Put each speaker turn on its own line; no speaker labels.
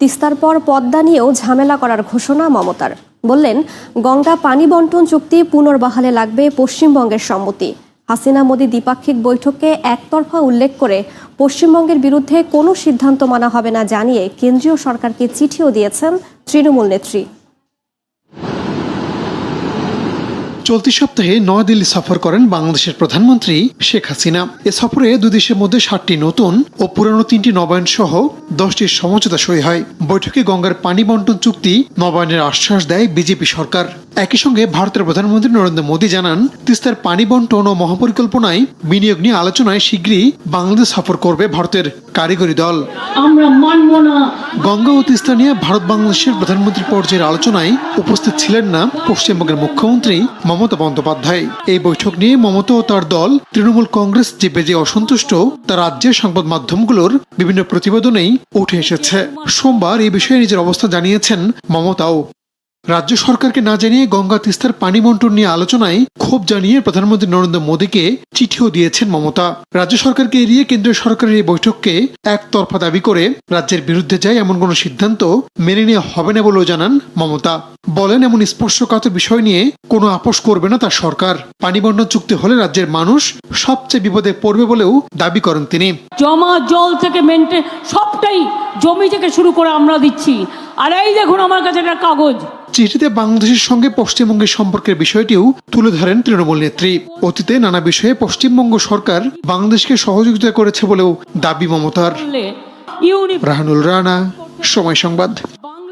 তিস্তার পর পদ্মা নিয়েও ঝামেলা করার ঘোষণা মমতার। বললেন, গঙ্গা পানি বন্টন চুক্তি পুনর্বহালে লাগবে পশ্চিমবঙ্গের সম্মতি। হাসিনা মোদি দ্বিপাক্ষিক বৈঠকে একতরফা উল্লেখ করে পশ্চিমবঙ্গের বিরুদ্ধে কোনো সিদ্ধান্ত মানা হবে না জানিয়ে কেন্দ্রীয় সরকারকে চিঠিও দিয়েছেন তৃণমূল নেত্রী।
চলতি সপ্তাহে নয়াদিল্লি সফর করেন বাংলাদেশের প্রধানমন্ত্রী শেখ হাসিনা। এ সফরে দুই দেশের মধ্যে 7টি নতুন ও পুরানো 3টি নবায়ন সহ 10টির সমঝোতা সই হয়। বৈঠকে গঙ্গার পানি বন্টন চুক্তি নবায়নের আশ্বাস দেয় বিজেপি সরকার। একই সঙ্গে ভারতের প্রধানমন্ত্রী নরেন্দ্র মোদী জানান, তিস্তার পানি বন্টন ও মহাপরিকল্পনায় বিনিয়োগ নিয়ে আলোচনায় শীঘ্রই বাংলাদেশ সফর করবে ভারতের কারিগরি দল।
আমরা মানব না।
গঙ্গা ও তিস্তা নিয়ে ভারত বাংলাদেশের প্রধানমন্ত্রী পর্যায়ের আলোচনায় উপস্থিত ছিলেন না পশ্চিমবঙ্গের মুখ্যমন্ত্রী মমতা বন্দ্যোপাধ্যায়। এই বৈঠক নিয়ে মমতা ও তার দল তৃণমূল কংগ্রেস যে বেজে অসন্তুষ্ট তা রাজ্যের সংবাদ মাধ্যমগুলোর বিভিন্ন প্রতিবেদনেই উঠে এসেছে। সোমবার এই বিষয়ে নিজের অবস্থা জানিয়েছেন মমতাও। রাজ্য সরকারকে না জানিয়ে গঙ্গা তিস্তার পানি বন্টন নিয়ে আলোচনায় ক্ষোভ জানিয়ে প্রধানমন্ত্রী নরেন্দ্র মোদীকে চিঠিও দিয়েছেন মমতা। রাজ্য সরকারকে এড়িয়ে কেন্দ্রীয় সরকারের এই বৈঠককে একতরফা দাবি করে রাজ্যের বিরুদ্ধে যায় এমন কোনো সিদ্ধান্ত মেনে নেওয়া হবে না বলেও জানান মমতা। বলেন, এমন স্পর্শকাতর বিষয় নিয়ে কোনো আপোষ করবে না তার সরকার। পানি বন্টন চুক্তি হলে রাজ্যের মানুষ সবচেয়ে বিপদে পড়বে বলেও দাবি করেন তিনি।
জমা জল থেকে সবটাই জমি থেকে শুরু করে আমরা দিচ্ছি। আর এই দেখুন আমার কাছে একটা কাগজ।
চিঠিতে বাংলাদেশের সঙ্গে পশ্চিমবঙ্গের সম্পর্কের বিষয়টিও তুলে ধরেন তৃণমূল নেত্রী। অতীতে নানা বিষয়ে পশ্চিমবঙ্গ সরকার বাংলাদেশকে সহযোগিতা করেছে বলেও দাবি মমতার। রাহানুল রানা, সময় সংবাদ।